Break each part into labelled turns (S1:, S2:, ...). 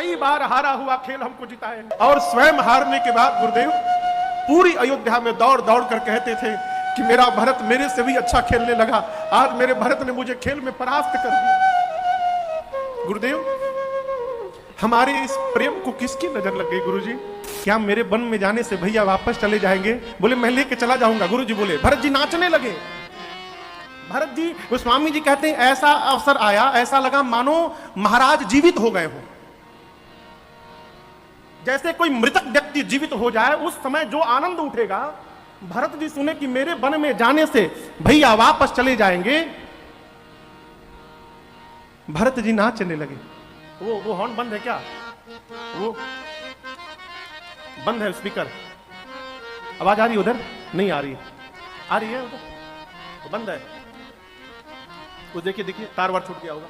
S1: कई बार हारा हुआ खेल हमको जिताए और स्वयं हारने के बाद गुरुदेव पूरी अयोध्या में दौड़ दौड़ कर कहते थे कि मेरा भरत मेरे से भी अच्छा खेलने लगा, आज मेरे भरत ने मुझे खेल में परास्त कर दिया। गुरुदेव हमारे इस प्रेम को किसकी नजर लग गई गुरुजी? क्या मेरे वन में जाने से भैया वापस चले जाएंगे? बोले मैं लेके चला जाऊंगा। गुरुजी बोले, भरत जी नाचने लगे। भरत जी, गोस्वामी जी कहते हैं ऐसा अवसर आया, ऐसा लगा मानो महाराज जीवित हो गए हो। जैसे कोई मृतक व्यक्ति जीवित हो जाए उस समय जो आनंद उठेगा, भरत जी सुने कि मेरे वन में जाने से भैया वापस चले जाएंगे, भरत जी नाचने लगे। वो हॉर्न बंद है क्या? वो बंद है स्पीकर, आवाज आ रही है उधर? नहीं आ रही है, आ रही है उधर, बंद है। वो देखिए देखिए तार वार छूट गया होगा।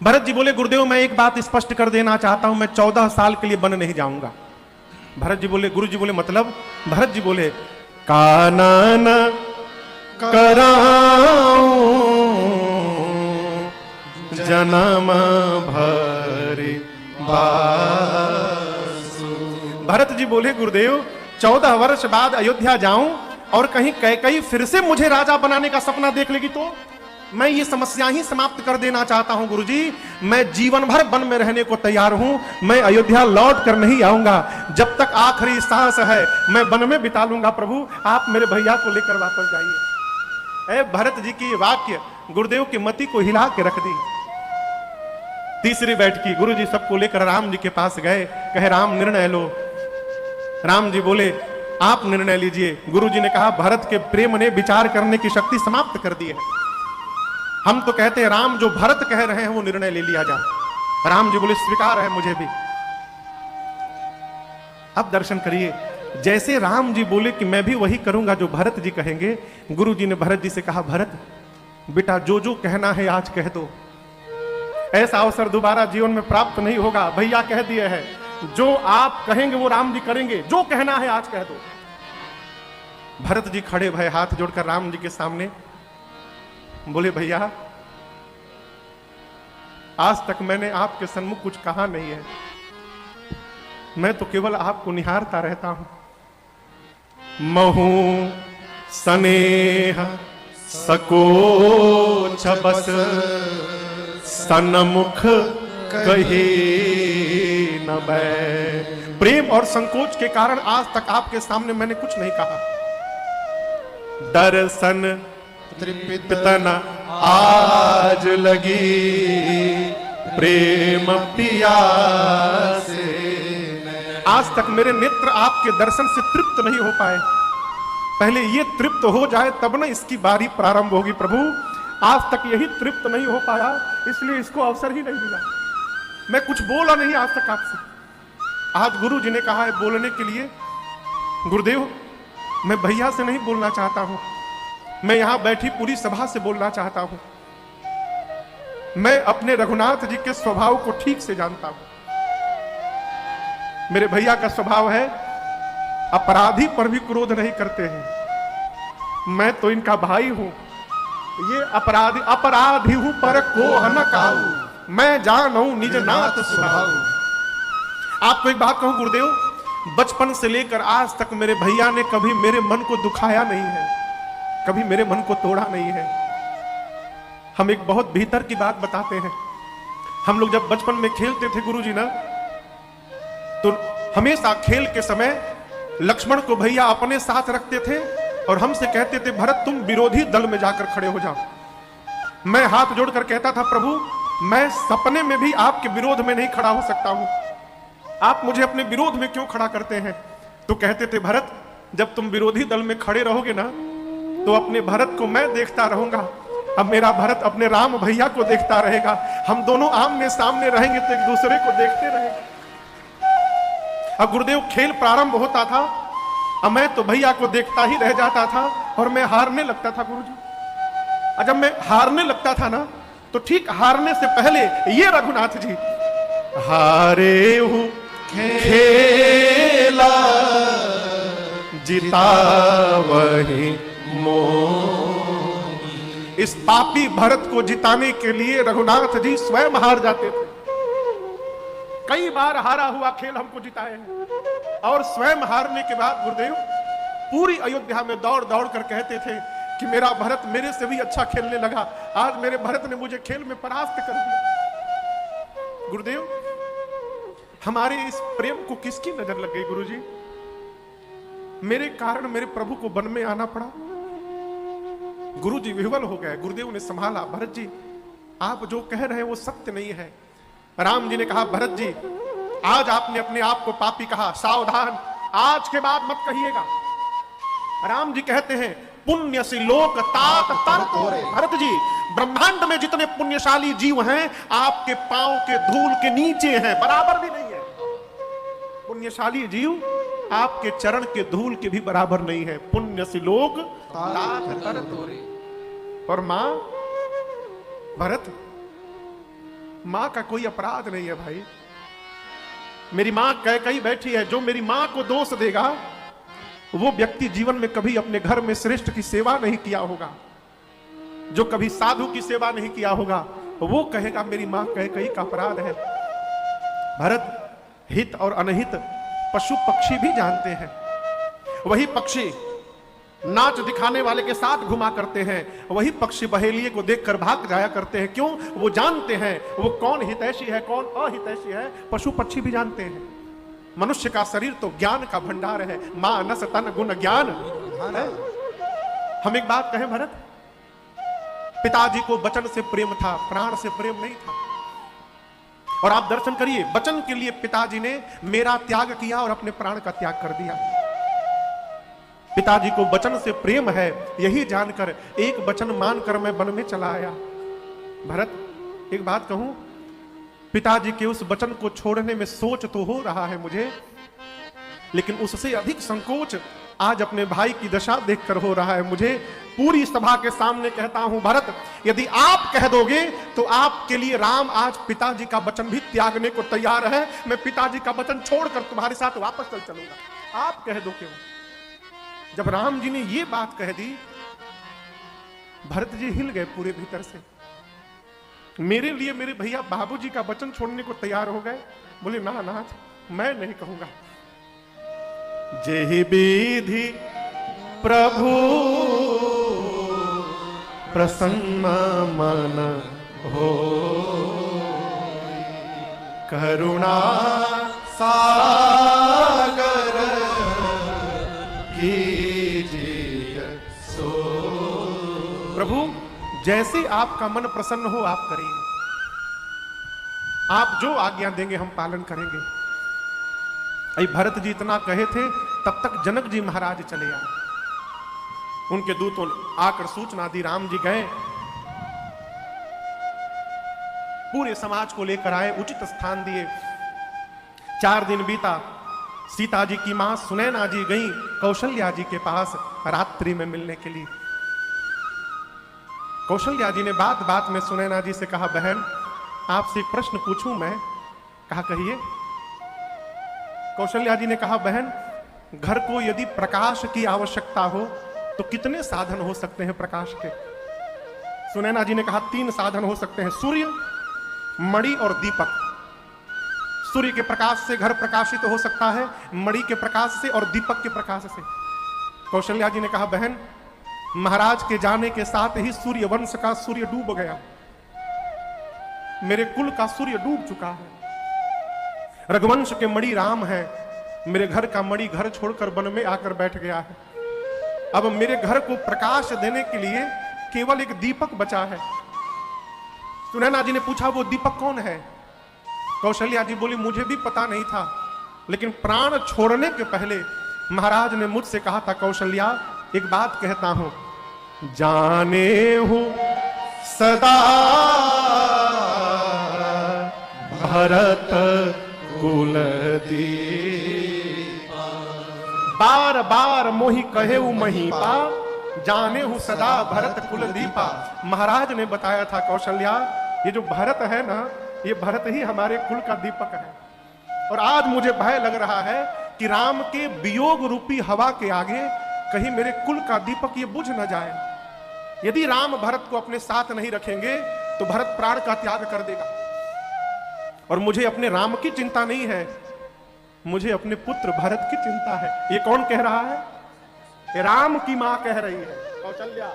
S1: भरत जी बोले, गुरुदेव मैं एक बात स्पष्ट कर देना चाहता हूं, मैं 14 साल के लिए वन नहीं जाऊंगा। भरत जी बोले, गुरु जी बोले मतलब? भरत जी बोले, कानन कराऊं जन्म भरी बासु। भरत जी बोले, गुरुदेव 14 वर्ष बाद अयोध्या जाऊं और कहीं कैकेयी फिर से मुझे राजा बनाने का सपना देख लेगी तो मैं ये समस्या ही समाप्त कर देना चाहता हूं गुरुजी। मैं जीवन भर वन में रहने को तैयार हूं, मैं अयोध्या लौट कर नहीं आऊंगा। जब तक आखिरी सांस है मैं वन में बिता लूंगा। प्रभु आप मेरे भैया को लेकर वापस जाइए। भरत जी की वाक्य गुरुदेव की मति को हिला के रख दी। तीसरी बैठकी गुरु जी सबको लेकर राम जी के पास गए, कहे राम निर्णय लो। राम जी बोले आप निर्णय लीजिए। गुरु जी ने कहा भरत के प्रेम ने विचार करने की शक्ति समाप्त कर दी है। हम तो कहते हैं राम जो भरत कह रहे हैं वो निर्णय ले लिया जाए। राम जी बोले स्वीकार है मुझे भी। अब दर्शन करिए, जैसे राम जी बोले कि मैं भी वही करूंगा जो भरत जी कहेंगे, गुरु जी ने भरत जी से कहा भरत बेटा जो जो कहना है आज कह दो, ऐसा अवसर दोबारा जीवन में प्राप्त नहीं होगा। भैया कह दिए हैं जो आप कहेंगे वो राम जी करेंगे, जो कहना है आज कह दो। भरत जी खड़े भय हाथ जोड़कर राम जी के सामने बोले भैया आज तक मैंने आपके सन्मुख कुछ कहा नहीं है, मैं तो केवल आपको निहारता रहता हूं। महू स्नेह सकोच बस सन्मुख कहे न बै। प्रेम और संकोच के कारण आज तक आपके सामने मैंने कुछ नहीं कहा। दर्शन तृप्तन आज लगी प्रेम पियासे। आज तक मेरे नेत्र आपके दर्शन से तृप्त नहीं हो पाए, पहले ये तृप्त हो जाए तब ना इसकी बारी प्रारंभ होगी। प्रभु आज तक यही तृप्त नहीं हो पाया, इसलिए इसको अवसर ही नहीं मिला। मैं कुछ बोला नहीं आज तक आपसे। आज गुरु जी ने कहा है बोलने के लिए। गुरुदेव मैं भैया से नहीं बोलना चाहता हूं, मैं यहां बैठी पूरी सभा से बोलना चाहता हूं। मैं अपने रघुनाथ जी के स्वभाव को ठीक से जानता हूं। मेरे भैया का स्वभाव है अपराधी पर भी क्रोध नहीं करते हैं। मैं तो इनका भाई हूं, ये अपराधी हूं पर कोह न काहू, मैं जानू निज नाथ स्वभाव। आपको एक बात कहूं गुरुदेव, बचपन से लेकर आज तक मेरे भैया ने कभी मेरे मन को दुखाया नहीं है, कभी मेरे मन को तोड़ा नहीं है। हम एक बहुत भीतर की बात बताते हैं। हम लोग जब बचपन में खेलते थे गुरुजी ना, तो हमेशा खेल के समय लक्ष्मण को भैया अपने साथ रखते थे और हमसे कहते थे भरत तुम विरोधी दल में जाकर खड़े हो जाओ। मैं हाथ जोड़कर कहता था प्रभु मैं सपने में भी आपके विरोध में नहीं खड़ा हो सकता हूं, आप मुझे अपने विरोध में क्यों खड़ा करते हैं? तो कहते थे भरत जब तुम विरोधी दल में खड़े रहोगे ना तो अपने भरत को मैं देखता रहूंगा, अब मेरा भरत अपने राम भैया को देखता रहेगा, हम दोनों आमने सामने रहेंगे तो एक दूसरे को देखते रहेंगे। अब गुरुदेव खेल प्रारंभ होता था, अब मैं तो भैया को देखता ही रह जाता था और मैं हारने लगता था गुरुजी। जब मैं हारने लगता था ना तो ठीक हारने से पहले ये रघुनाथ जी हारे हूं खेला जीता वही मोह इस पापी भरत को जिताने के लिए रघुनाथ जी स्वयं हार जाते थे। कई बार हारा हुआ खेल हमको जिताए हैं और स्वयं हारने के बाद गुरुदेव पूरी अयोध्या में दौड़ दौड़ कर कहते थे कि मेरा भरत मेरे से भी अच्छा खेलने लगा, आज मेरे भरत ने मुझे खेल में परास्त कर दिया। गुरुदेव हमारे इस प्रेम को किसकी नजर लग गई गुरुजी? मेरे कारण मेरे प्रभु को वन में आना पड़ा। गुरुजी विह्वल हो गए। गुरुदेव ने संभाला, भरत जी आप जो कह रहे हैं वो सत्य नहीं है। राम जी ने कहा, भरत जी आज आपने अपने आप को पापी कहा, सावधान आज के बाद मत कहिएगा। राम जी कहते हैं, पुण्य से लोक तात तर तोरे। भरत जी ब्रह्मांड में जितने पुण्यशाली जीव हैं आपके पांव के धूल के नीचे हैं, बराबर भी नहीं है। पुण्यशाली जीव आपके चरण के धूल के भी बराबर नहीं है। पुण्य से लोक तात तर तोरे। और मां भरत, मां का कोई अपराध नहीं है भाई। मेरी मां कैकेयी बैठी है, जो मेरी मां को दोष देगा वो व्यक्ति जीवन में कभी अपने घर में श्रेष्ठ की सेवा नहीं किया होगा, जो कभी साधु की सेवा नहीं किया होगा, वो कहेगा मेरी मां कैकेयी का अपराध है। भरत हित और अनहित पशु पक्षी भी जानते हैं। वही पक्षी नाच दिखाने वाले के साथ घुमा करते हैं, वही पक्षी बहेलिए को देखकर भाग जाया करते हैं। क्यों? वो जानते हैं वो कौन हितैषी है कौन अहितैषी है। पशु पक्षी भी जानते हैं। मनुष्य का शरीर तो ज्ञान का भंडार है, मानस तन गुण ज्ञान है। हम एक बात कहें भरत, पिताजी को वचन से प्रेम था, प्राण से प्रेम नहीं था। और आप दर्शन करिए, वचन के लिए पिताजी ने मेरा त्याग किया और अपने प्राण का त्याग कर दिया। पिताजी को वचन से प्रेम है, यही जानकर एक वचन मानकर मैं वन में चला आया। भरत एक बात कहूं, पिताजी के उस वचन को छोड़ने में सोच तो हो रहा है मुझे, लेकिन उससे अधिक संकोच आज अपने भाई की दशा देखकर हो रहा है मुझे। पूरी सभा के सामने कहता हूं, भरत यदि आप कह दोगे तो आपके लिए राम आज पिताजी का वचन भी त्यागने को तैयार है। मैं पिताजी का वचन छोड़कर तुम्हारे साथ वापस चल चलूंगा, आप कह दो क्यों। जब राम जी ने ये बात कह दी, भरत जी हिल गए पूरे भीतर से। मेरे लिए मेरे भैया बाबूजी का वचन छोड़ने को तैयार हो गए। बोले ना नाथ, मैं नहीं कहूंगा। जेहि विधि प्रभु प्रसन्न मन हो, करुणा सागर कीजिए सो। प्रभु जैसे आपका मन प्रसन्न हो आप करिए, आप जो आज्ञा देंगे हम पालन करेंगे। अरे भरत जी इतना कहे थे, तब तक जनक जी महाराज चले आए। उनके दूतों ने आकर सूचना दी, राम जी गए, पूरे समाज को लेकर आए, उचित स्थान दिए। 4 दिन बीता, सीता जी की मां सुनैना जी गई कौशल्या जी के पास रात्रि में मिलने के लिए। कौशल्या जी ने बात बात में सुनैना जी से कहा, बहन आपसे एक प्रश्न पूछूं मैं। कहा कहिए। कौशल्या जी ने कहा, बहन घर को यदि प्रकाश की आवश्यकता हो तो कितने साधन हो सकते हैं प्रकाश के। सुनैना जी ने कहा 3 साधन हो सकते हैं, सूर्य, मणि और दीपक। सूर्य के प्रकाश से घर प्रकाशित हो सकता है, मणि के प्रकाश से और दीपक के प्रकाश से। कौशल्या जी ने कहा, बहन महाराज के जाने के साथ ही सूर्य वंश का सूर्य डूब गया, मेरे कुल का सूर्य डूब चुका है। रघुवंश के मणि राम है, मेरे घर का मणि घर छोड़कर वन में आकर बैठ गया है। अब मेरे घर को प्रकाश देने के लिए केवल एक दीपक बचा है। सुनैना जी ने पूछा, वो दीपक कौन है। कौशल्या जी बोली, मुझे भी पता नहीं था, लेकिन प्राण छोड़ने के पहले महाराज ने मुझसे कहा था, कौशल्या एक बात कहता हूं, जाने हूं सदा भरत कुल दीपा। बार बार मोहि कहे महीपा, जाने हूं सदा भरत कुल दीपा। महाराज ने बताया था, कौशल्या ये जो भरत है ना, ये भरत ही हमारे कुल का दीपक है। और आज मुझे भय लग रहा है कि राम के वियोग रूपी हवा के आगे कहीं मेरे कुल का दीपक ये बुझ न जाए। यदि राम भरत को अपने साथ नहीं रखेंगे तो भरत प्राण का त्याग कर देगा। और मुझे अपने राम की चिंता नहीं है, मुझे अपने पुत्र भरत की चिंता है। ये कौन कह रहा है? ये राम की मां कह रही है कौशल्या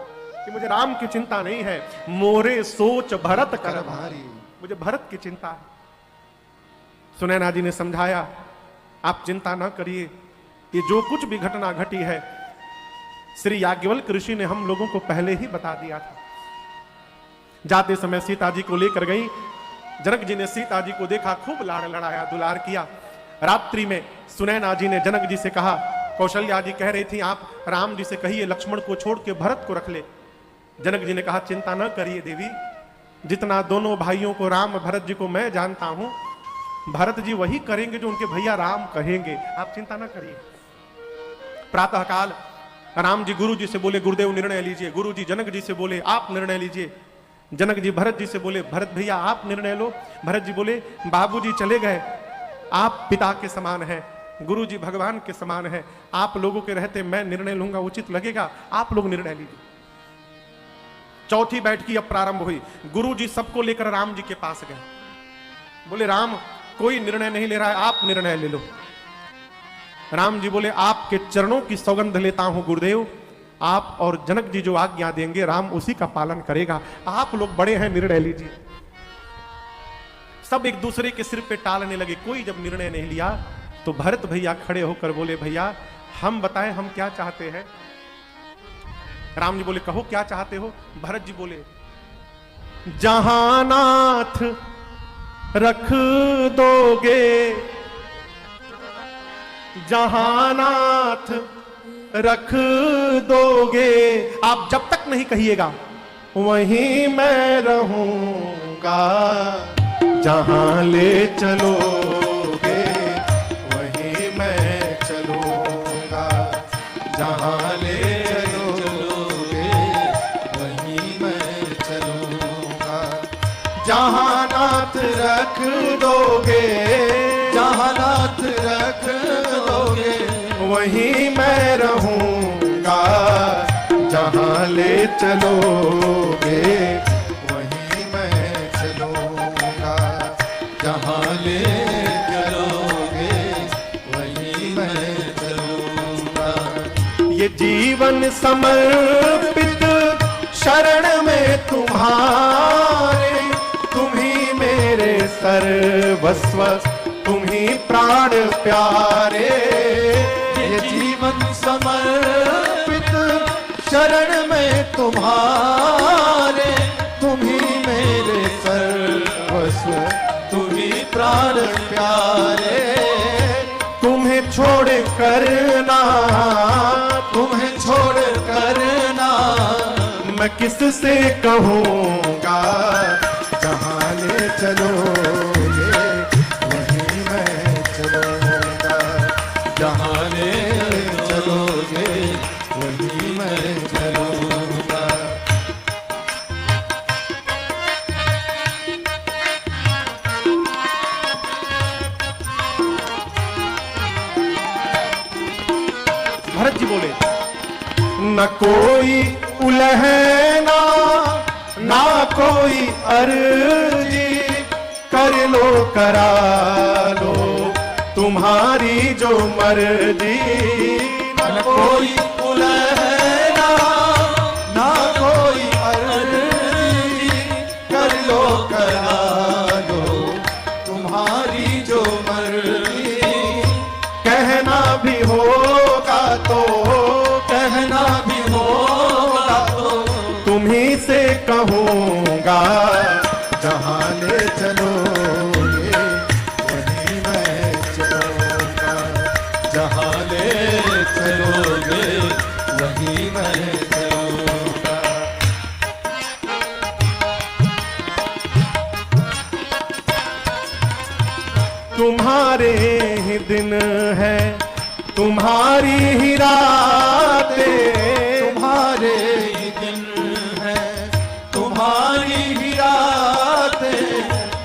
S1: कि मुझे राम की चिंता नहीं है, मोरे सोच भरत कर भारी, मुझे भरत की चिंता है। सुनैना जी ने समझाया, आप चिंता ना करिए, ये जो कुछ भी घटना घटी है श्री याज्ञवल्क्य ऋषि ने हम लोगों को पहले ही बता दिया था। जाते समय सीता जी को लेकर गई, जनक जी ने सीता जी को देखा, खूब लाड़ लड़ाया, दुलार किया। रात्रि में सुनैना जी ने जनक जी से कहा, कौशल्या जी कह रही थी आप राम जी से कहिए लक्ष्मण को छोड़ के भरत को रख ले। जनक जी ने कहा, चिंता न करिए देवी, जितना दोनों भाइयों को राम भरत जी को मैं जानता हूं, भरत जी वही करेंगे जो उनके भैया राम कहेंगे, आप चिंता न करिए। प्रातः काल राम जी गुरु जी से बोले, गुरुदेव निर्णय लीजिए। गुरु जी जनक जी से बोले, आप निर्णय लीजिए। जनक जी भरत जी से बोले, भरत भैया आप निर्णय लो। भरत जी बोले, बाबूजी चले गए, आप पिता के समान हैं, गुरु जी भगवान के समान हैं, आप लोगों के रहते मैं निर्णय लूंगा उचित लगेगा, आप लोग निर्णय लीजिए। चौथी बैठकी अब प्रारंभ हुई। गुरु जी सबको लेकर राम जी के पास गए, बोले राम कोई निर्णय नहीं ले रहा है, आप निर्णय ले लो। राम जी बोले, आपके चरणों की सौगंध लेता हूं गुरुदेव, आप और जनक जी जो आज्ञा देंगे राम उसी का पालन करेगा, आप लोग बड़े हैं, निर्णय लीजिए। सब एक दूसरे के सिर पे टालने लगे। कोई जब निर्णय नहीं लिया तो भरत भैया खड़े होकर बोले, भैया हम बताएं हम क्या चाहते हैं। राम जी बोले, कहो क्या चाहते हो। भरत जी बोले, जहां नाथ रख दोगे, जहां नाथ रख दोगे, आप जब तक नहीं कहिएगा वहीं मैं रहूंगा, जहां ले चलोगे वहीं मैं चलूंगा, जहां ले चलोगे वहीं मैं चलूंगा, जहां नाथ रख दोगे, जहां नाथ रख दोगे वहीं मैं रहूंगा, जहां ले चलोगे वहीं मैं चलूंगा, जहां ले चलोगे वहीं मैं चलूंगा। ये जीवन समर्पित शरण में तुम्हारे, तुम ही मेरे सर्वस्व, तुम ही प्राण प्यारे। ये जीवन समर्पित शरण में तुम्हारे, तुम ही मेरे सर्वस्व, तुम ही प्राण प्यारे। तुम्हें छोड़ करना, तुम्हें छोड़ करना मैं किससे कहूँगा, जहाँ ले चलोगे वहीं मैं चलूँगा, जहाँ ले चलोगे वहीं मैं चलूँगा। भरत जी बोले, न कोई उलहना ना कोई अर्जी, कर लो करा लो तुम्हारी जो मर्जी। न कोई उलहना ना कोई अर्जी, कर लो करा लो तुम्हारी जो मर्जी। कहना भी होगा तो, कहना भी होगा तो तुम्हीं से कहूँगा, जहाँ ले चलोगे वहीं मैं चलूँगा, जहाँ ले चलोगे वहीं मैं चलूँगा। तुम्हारे ही दिन है, तुम्हारी ही रातें, तुम्हारे ही दिन है, तुम्हारी ही रातें।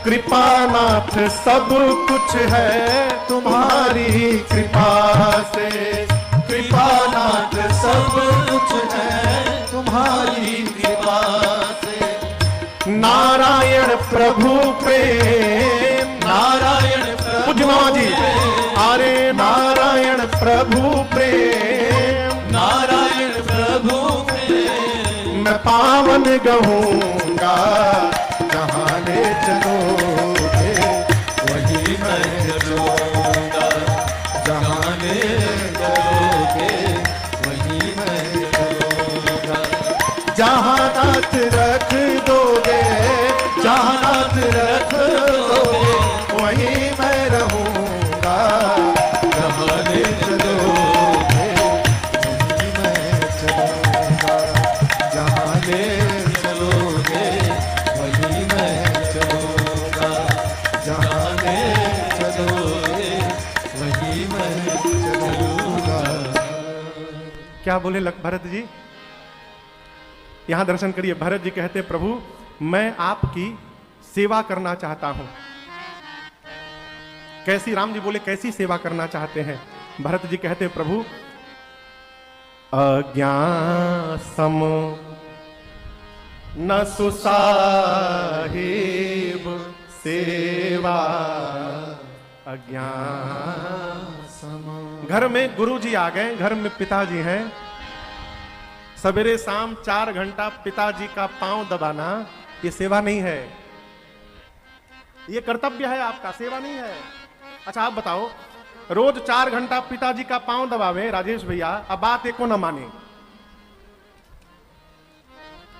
S1: कृपानाथ सब कुछ है तुम्हारी कृपा से, कृपानाथ सब कुछ है तुम्हारी कृपा नारायण प्रभु प्रेम,
S2: नारायण
S1: पूज्य मामा जी, अरे नारायण प्रभु प्रेम,
S2: नारायण प्रभु प्रेम,
S1: मैं पावन गहूंगा जहाँ ले चलोगे
S2: वही मैं चलूंगा, जहाँ ले चलोगे वही मैं चलूंगा,
S1: जहाँ नाथ रख दोगे,
S2: जहाँ नाथ रख दोगे
S1: वहीं मैं रहूंगा,
S2: जहाँ ले चलोगे
S1: वहीं मैं चलूंगा, जहाँ ले
S2: चलोगे वही मैं चलूंगा,
S1: जहाँ
S2: ले चलोगे वही मैं चलूंगा।
S1: क्या बोले भरत जी? यहां दर्शन करिए। भरत जी कहते हैं प्रभु मैं आपकी सेवा करना चाहता हूं। कैसी? राम जी बोले कैसी सेवा करना चाहते हैं? भरत जी कहते हैं प्रभु अज्ञान सम न सुसाहिब सेवा, अज्ञान सम। घर में गुरु जी आ गए, घर में पिताजी हैं, सवेरे शाम 4 घंटा पिताजी का पांव दबाना ये सेवा नहीं है, ये कर्तव्य है आपका, सेवा नहीं है। अच्छा आप बताओ, रोज 4 घंटा पिताजी का पांव दबावे राजेश भैया, अब बात एको न माने,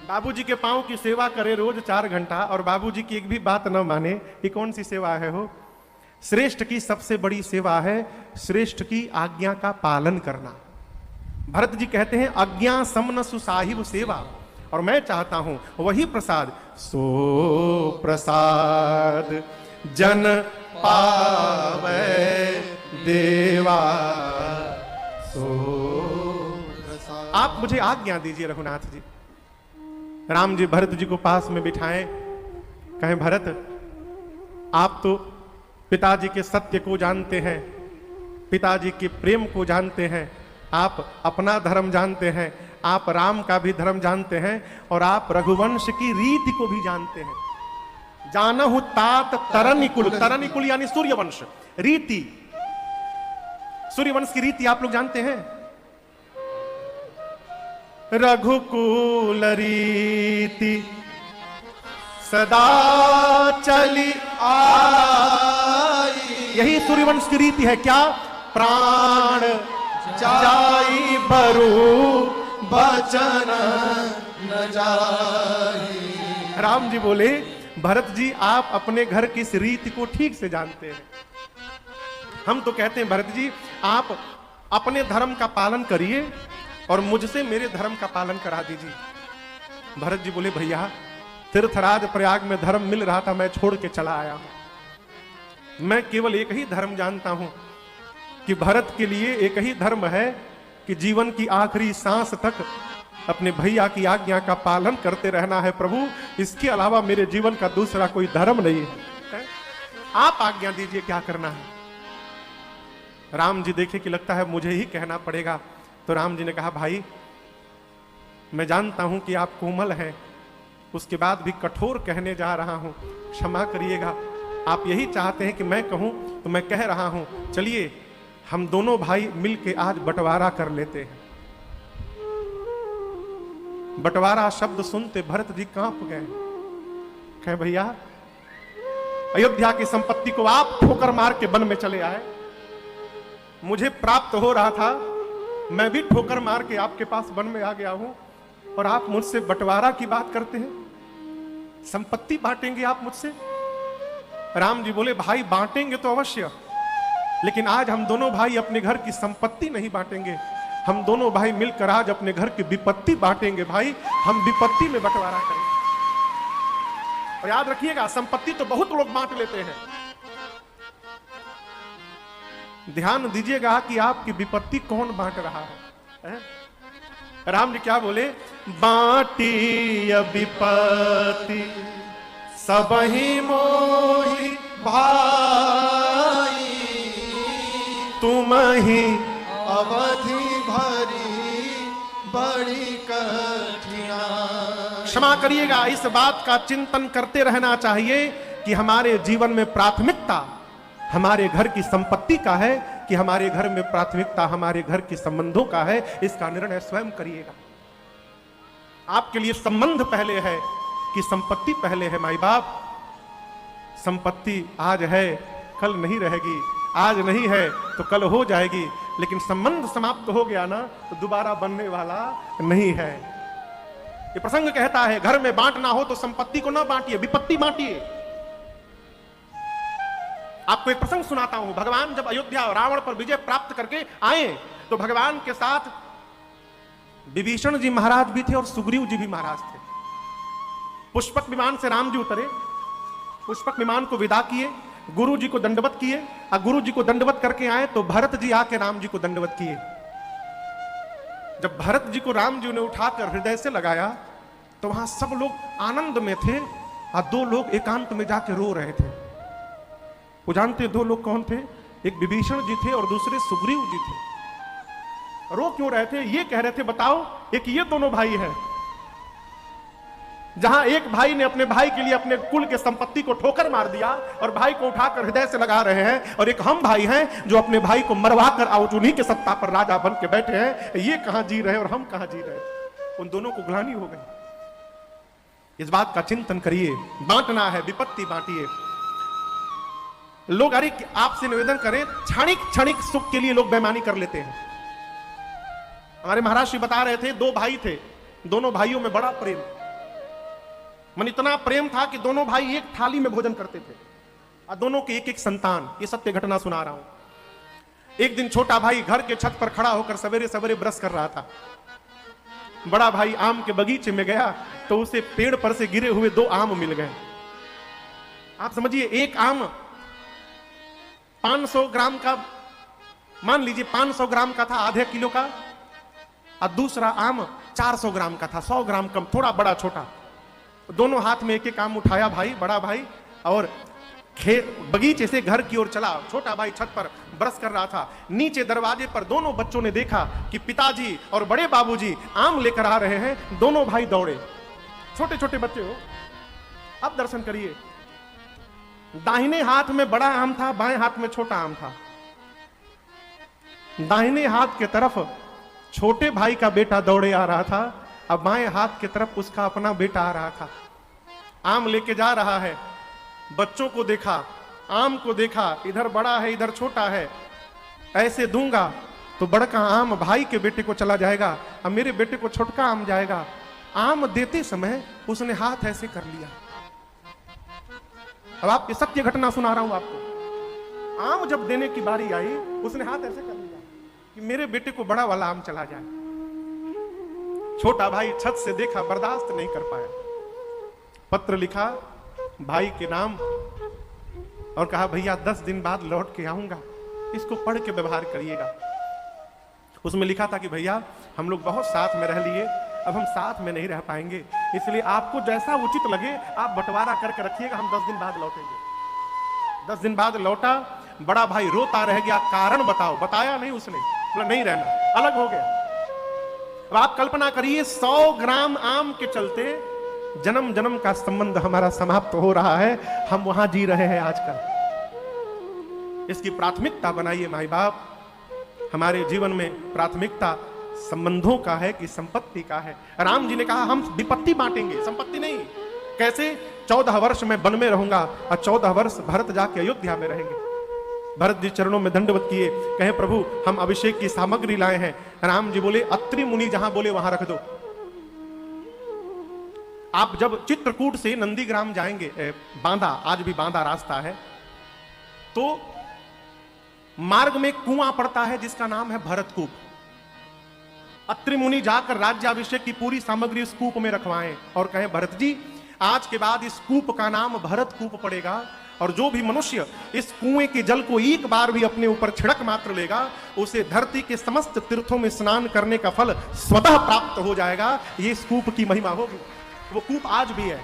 S1: बाबूजी के पांव की सेवा करे रोज 4 घंटा और बाबूजी की एक भी बात न माने, ये कौन सी सेवा है हो? श्रेष्ठ की सबसे बड़ी सेवा है श्रेष्ठ की आज्ञा का पालन करना। भरत जी कहते हैं अज्ञा समन सुसाहिब सेवा, और मैं चाहता हूं वही प्रसाद, सो प्रसाद जन पावे देवा, सो प्रसाद। आप मुझे आज्ञा दीजिए रघुनाथ जी। राम जी भरत जी को पास में बिठाएं, कहें भरत आप तो पिताजी के सत्य को जानते हैं, पिताजी के प्रेम को जानते हैं, आप अपना धर्म जानते हैं, आप राम का भी धर्म जानते हैं और आप रघुवंश की रीति को भी जानते हैं। जानहु तात तरनिकुल, तरनिकुल यानी सूर्यवंश रीति, सूर्यवंश की रीति आप लोग जानते हैं। रघुकुल रीति सदा चली आई, यही सूर्यवंश की रीति है। क्या? प्राण जाई बरु बचन न जाई। राम जी बोले भरत जी आप अपने घर की इस रीति को ठीक से जानते हैं, हम तो कहते हैं भरत जी आप अपने धर्म का पालन करिए और मुझसे मेरे धर्म का पालन करा दीजिए। भरत जी बोले भैया तीर्थराज प्रयाग में धर्म मिल रहा था, मैं छोड़ के चला आया हूं। मैं केवल एक ही धर्म जानता हूं कि भरत के लिए एक ही धर्म है कि जीवन की आखिरी सांस तक अपने भैया की आज्ञा का पालन करते रहना है प्रभु, इसके अलावा मेरे जीवन का दूसरा कोई धर्म नहीं है। आप आज्ञा दीजिए क्या करना है। राम जी देखे कि लगता है मुझे ही कहना पड़ेगा, तो राम जी ने कहा भाई मैं जानता हूं कि आप कोमल हैं, उसके बाद भी कठोर कहने जा रहा हूं, क्षमा करिएगा। आप यही चाहते हैं कि मैं कहूं तो मैं कह रहा हूं, चलिए हम दोनों भाई मिलके आज बंटवारा कर लेते हैं। बंटवारा शब्द सुनते भरत जी कांप गए, कहे भैया अयोध्या की संपत्ति को आप ठोकर मार के वन में चले आए, मुझे प्राप्त हो रहा था, मैं भी ठोकर मार के आपके पास वन में आ गया हूं और आप मुझसे बंटवारा की बात करते हैं, संपत्ति बांटेंगे आप मुझसे। राम जी बोले भाई बांटेंगे तो अवश्य, लेकिन आज हम दोनों भाई अपने घर की संपत्ति नहीं बांटेंगे, हम दोनों भाई मिलकर आज अपने घर की विपत्ति बांटेंगे। भाई हम विपत्ति में बंटवारा करेंगे। और याद रखिएगा संपत्ति तो बहुत लोग बांट लेते हैं, ध्यान दीजिएगा कि आपकी विपत्ति कौन बांट रहा है। राम जी क्या बोले, बांटी विपत्ति सबहि मोहि भाई, तुम ही अवधि भरी बड़ी कठिनाई। क्षमा करिएगा, इस बात का चिंतन करते रहना चाहिए कि हमारे जीवन में प्राथमिकता हमारे घर की संपत्ति का है कि हमारे घर में प्राथमिकता हमारे घर के संबंधों का है। इसका निर्णय स्वयं करिएगा। आपके लिए संबंध पहले है कि संपत्ति पहले है। माई बाप, संपत्ति आज है कल नहीं रहेगी, आज नहीं है तो कल हो जाएगी, लेकिन संबंध समाप्त हो गया ना तो दोबारा बनने वाला नहीं है। ये प्रसंग कहता है घर में बांटना हो तो संपत्ति को ना बांटिए, विपत्ति बांटिए। आपको एक प्रसंग सुनाता हूं। भगवान जब अयोध्या और रावण पर विजय प्राप्त करके आए तो भगवान के साथ विभीषण जी महाराज भी थे और सुग्रीव जी भी महाराज थे। पुष्पक विमान से राम जी उतरे, पुष्पक विमान को विदा किए, गुरु जी को दंडवत किए, और गुरु जी को दंडवत करके आए तो भरत जी आके राम जी को दंडवत किए। जब भरत जी को राम जी ने उठाकर हृदय से लगाया तो वहां सब लोग आनंद में थे और दो लोग एकांत में जाके रो रहे थे। वो जानते दो लोग कौन थे? एक विभीषण जी थे और दूसरे सुग्रीव जी थे। रो क्यों रहे थे? ये कह रहे थे बताओ, एक ये दोनों भाई हैं, जहां एक भाई ने अपने भाई के लिए अपने कुल के संपत्ति को ठोकर मार दिया और भाई को उठाकर हृदय से लगा रहे हैं, और एक हम भाई हैं जो अपने भाई को मरवा कर और उन्हीं के सत्ता पर राजा बन के बैठे हैं। ये कहां जी रहे और हम कहां जी रहे? उन दोनों को ग्लानि हो गई। इस बात का चिंतन करिए। बांटना है, विपत्ति बांटिए। लोग अरे आपसे निवेदन करें, क्षणिक क्षणिक सुख के लिए लोग बेईमानी कर लेते हैं। हमारे महाराज श्री बता रहे थे, दो भाई थे, दोनों भाइयों में बड़ा प्रेम, मन इतना प्रेम था कि दोनों भाई एक थाली में भोजन करते थे और दोनों के एक एक संतान। ये सत्य घटना सुना रहा हूं। एक दिन छोटा भाई घर के छत पर खड़ा होकर सवेरे सवेरे ब्रश कर रहा था। बड़ा भाई आम के बगीचे में गया तो उसे पेड़ पर से गिरे हुए दो आम मिल गए। आप समझिए, एक आम 500 ग्राम का, मान लीजिए 500 ग्राम का था, आधे किलो का, और दूसरा आम 400 ग्राम का था, 100 ग्राम कम, थोड़ा बड़ा छोटा। दोनों हाथ में एक एक आम उठाया भाई, बड़ा भाई, और बगीचे से घर की ओर चला। छोटा भाई छत पर ब्रश कर रहा था। नीचे दरवाजे पर दोनों बच्चों ने देखा कि पिताजी और बड़े बाबूजी आम लेकर आ रहे हैं। दोनों भाई दौड़े। छोटे छोटे बच्चे हो, अब दर्शन करिए। दाहिने हाथ में बड़ा आम था, बाएं हाथ में छोटा आम था। दाहिने हाथ की तरफ छोटे भाई का बेटा दौड़े आ रहा था, अब बाएं हाथ की तरफ उसका अपना बेटा आ रहा था। आम लेके जा रहा है, बच्चों को देखा, आम को देखा, इधर बड़ा है इधर छोटा है, ऐसे दूंगा तो बड़का आम भाई के बेटे को चला जाएगा और मेरे बेटे को छोटका आम जाएगा। आम देते समय उसने हाथ ऐसे कर लिया। अब आप सत्य घटना सुना रहा हूं आपको। आम जब देने की बारी आई, उसने हाथ ऐसे कर लिया कि मेरे बेटे को बड़ा वाला आम चला जाए। छोटा भाई छत से देखा, बर्दाश्त नहीं कर पाया, पत्र लिखा भाई के नाम और कहा भैया 10 दिन बाद लौट के आऊंगा, इसको पढ़ के व्यवहार करिएगा। उसमें लिखा था कि भैया हम लोग बहुत साथ में रह लिए, अब हम साथ में नहीं रह पाएंगे, इसलिए आपको जैसा उचित लगे आप बंटवारा करके रखिएगा, हम 10 दिन बाद लौटेंगे। 10 दिन बाद लौटा, बड़ा भाई रोता रह गया, कारण बताओ। बताया नहीं उसने, बोला नहीं रहना, अलग हो गया। अब आप कल्पना करिए, 100 ग्राम आम के चलते जन्म जन्म का संबंध हमारा समाप्त हो रहा है। हम वहां जी रहे हैं आजकल। इसकी प्राथमिकता बनाइए माई बाप। हमारे जीवन में प्राथमिकता संबंधों का है कि संपत्ति का है। राम जी ने कहा हम विपत्ति बांटेंगे, संपत्ति नहीं। कैसे? 14 वर्ष मैं वन में रहूंगा और 14 वर्ष भरत जाके अयोध्या में रहेंगे। भरत जी चरणों में दंडवत किए, कहे प्रभु हम अभिषेक की सामग्री लाए हैं। राम जी बोले अत्रि मुनि जहां बोले वहां रख दो। आप जब चित्रकूट से नंदीग्राम जाएंगे, बांदा, आज भी बांदा रास्ता है, तो मार्ग में कुआं पड़ता है जिसका नाम है भरतकूप। अत्रि मुनि जाकर राज्याभिषेक की पूरी सामग्री उस कूप में रखवाएं और कहें भरत जी आज के बाद इस कूप का नाम भरतकूप पड़ेगा, और जो भी मनुष्य इस कुएं के जल को एक बार भी अपने ऊपर छिड़क मात्र लेगा उसे धरती के समस्त तीर्थों में स्नान करने का फल स्वतः प्राप्त हो जाएगा। ये इस कूप की महिमा होगी। वो कूप आज भी है।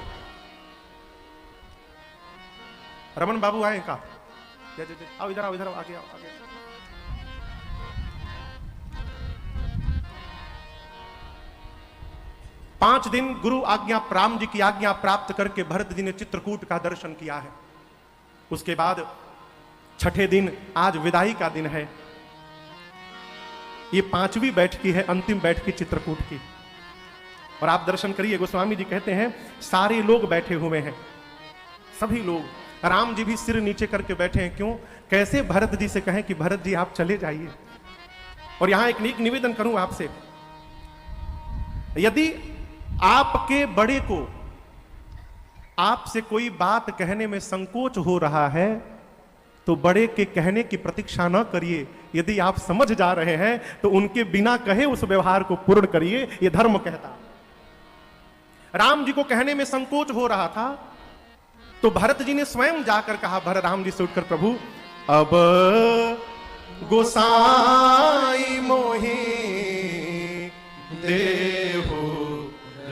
S1: रमन बाबू आए का? आओ इधर, आओ इधर, आगे आओ, आगे। 5 दिन गुरु आज्ञा राम जी की आज्ञा प्राप्त करके भरत जी ने चित्रकूट का दर्शन किया है। उसके बाद 6ठे दिन आज विदाई का दिन है। ये 5वीं बैठकी है, अंतिम बैठकी चित्रकूट की। और आप दर्शन करिए, गोस्वामी जी कहते हैं सारे लोग बैठे हुए हैं, सभी लोग। राम जी भी सिर नीचे करके बैठे हैं। क्यों? कैसे भरत जी से कहें कि भरत जी आप चले जाइए। और यहां एक निवेदन करूं आपसे, यदि आपके बड़े को आपसे कोई बात कहने में संकोच हो रहा है तो बड़े के कहने की प्रतीक्षा न करिए। यदि आप समझ जा रहे हैं तो उनके बिना कहे उस व्यवहार को पूर्ण करिए, यह धर्म कहता। राम जी को कहने में संकोच हो रहा था तो भरत जी ने स्वयं जाकर कहा, भरत राम जी से उठकर, प्रभु अब गोसाई मोहि देहु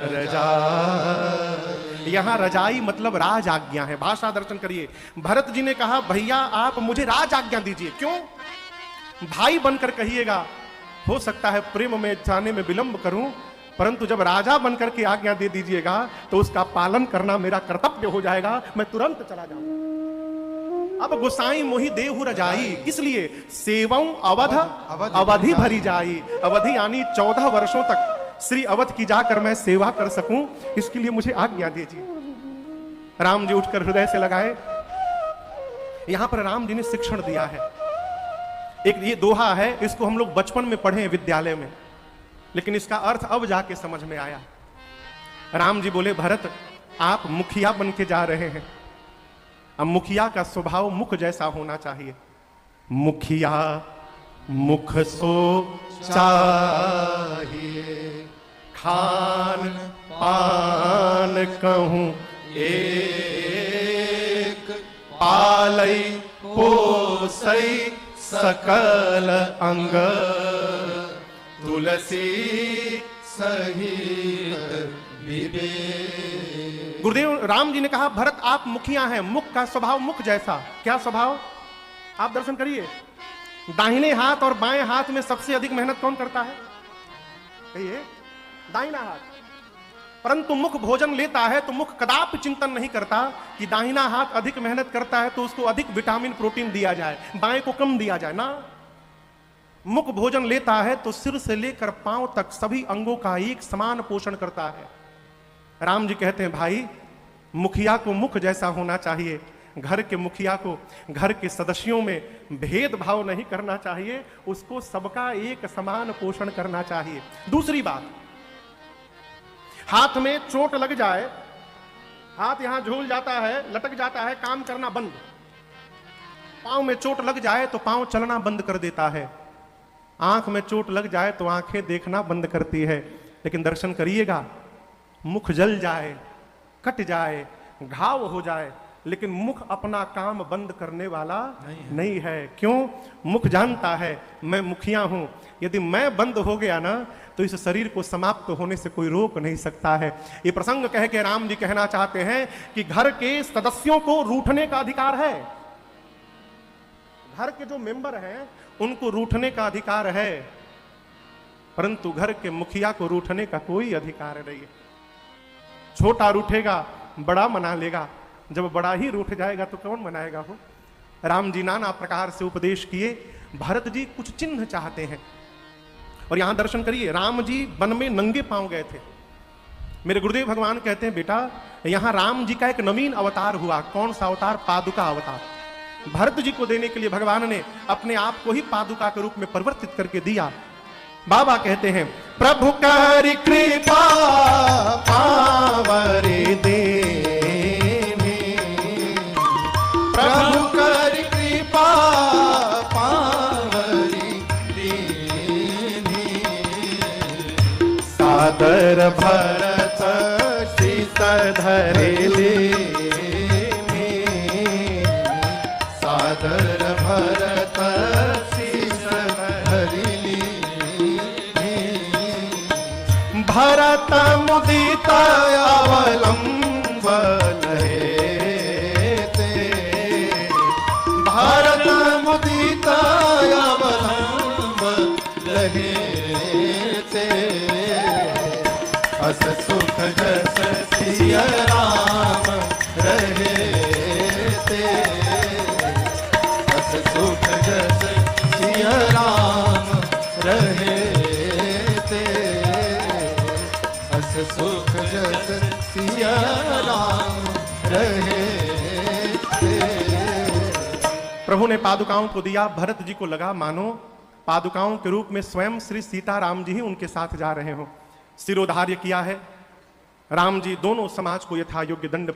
S1: रजाई। यहां रजाई मतलब राज आज्ञा है। भाषा दर्शन करिए। भरत जी ने कहा, भैया आप मुझे राज आज्ञा दीजिए। क्यों? भाई बनकर कहिएगा, हो सकता है प्रेम में जाने में विलंब करूं, परंतु जब राजा बनकर के आज्ञा दे दीजिएगा तो उसका पालन करना मेरा कर्तव्य हो जाएगा, मैं तुरंत चला जाऊंगा। अब गोसाई मोहि देहु रजाई, इसलिए सेवं अवध अवधि भरी जाई। अवधि यानी 14 वर्षों तक श्री अवध की जाकर मैं सेवा कर सकूं, इसके लिए मुझे आज्ञा दीजिए। राम जी उठकर हृदय से लगाए। यहां पर राम जी ने शिक्षण दिया है। एक ये दोहा है, इसको हम लोग बचपन में पढ़े विद्यालय में, लेकिन इसका अर्थ अब जाके समझ में आया। राम जी बोले, भरत आप मुखिया बन के जा रहे हैं। अब मुखिया का स्वभाव मुख जैसा होना चाहिए। मुखिया मुख सो चाहिए, खान पान कहूं एक, पालई पोसई सकल अंग, तुलसी सहित विवेक। गुरुदेव राम जी ने कहा, भरत आप मुखिया हैं, मुख का स्वभाव मुख जैसा। क्या स्वभाव? आप दर्शन करिए। दाहिने हाथ और बाएं हाथ में सबसे अधिक मेहनत कौन करता है? कहिए, दाहिना हाथ। परंतु मुख भोजन लेता है तो मुख कदापि चिंतन नहीं करता कि दाहिना हाथ अधिक मेहनत करता है तो उसको अधिक विटामिन प्रोटीन दिया जाए, बाएं को कम दिया जाए ना। मुख भोजन लेता है तो सिर से लेकर पांव तक सभी अंगों का एक समान पोषण करता है। राम जी कहते हैं, भाई मुखिया को मुख जैसा होना चाहिए। घर के मुखिया को घर के सदस्यों में भेदभाव नहीं करना चाहिए, उसको सबका एक समान पोषण करना चाहिए। दूसरी बात, हाथ में चोट लग जाए, हाथ यहां झूल जाता है, लटक जाता है, काम करना बंद। पांव में चोट लग जाए तो पांव चलना बंद कर देता है। आंख में चोट लग जाए तो आंखें देखना बंद करती है। लेकिन दर्शन करिएगा, मुख जल जाए, कट जाए, घाव हो जाए, लेकिन मुख अपना काम बंद करने वाला नहीं है। क्यों? मुख जानता है मैं मुखिया हूं, यदि मैं बंद हो गया ना तो इस शरीर को समाप्त होने से कोई रोक नहीं सकता है। ये प्रसंग कह के राम जी कहना चाहते हैं कि घर के सदस्यों को रूठने का अधिकार है। घर के जो मेंबर हैं उनको रूठने का अधिकार है, परंतु घर के मुखिया को रूठने का कोई अधिकार नहीं है। छोटा रूठेगा, बड़ा मना लेगा, जब बड़ा ही रूठ जाएगा तो कौन मनाएगा हो। राम जी नाना प्रकार से उपदेश किए। भरत जी कुछ चिन्ह चाहते हैं। और यहां दर्शन करिए, राम जी वन में नंगे पांव गए थे। मेरे गुरुदेव भगवान कहते हैं, बेटा यहां राम जी का एक नवीन अवतार हुआ। कौन सा अवतार? पादुका अवतार। भरत जी को देने के लिए भगवान ने अपने आप को ही पादुका के रूप में परिवर्तित करके दिया। बाबा कहते हैं, प्रभु कर कृपा पावरी देने,
S2: प्रभु कर कृपा पावरी देने,
S1: सादर भरत शीस धरे लेने,
S2: सादर भरत शीस धरि
S1: भरत मुदित अवलंबन हेते,
S2: भारत मुदित अवलंब लगे ते, अस जस सिया राम रहे ते, अस सुख जस सिया राम रहे ते, अस सुख जस सिया राम रहे ते।
S1: प्रभु ने पादुकाओं को दिया, भरत जी को लगा मानो पादुकाओं के रूप में स्वयं श्री सीताराम जी ही उनके साथ जा रहे हो। सिरोधार्य किया है राम जी, दोनों समाज को यथा योग्य दंड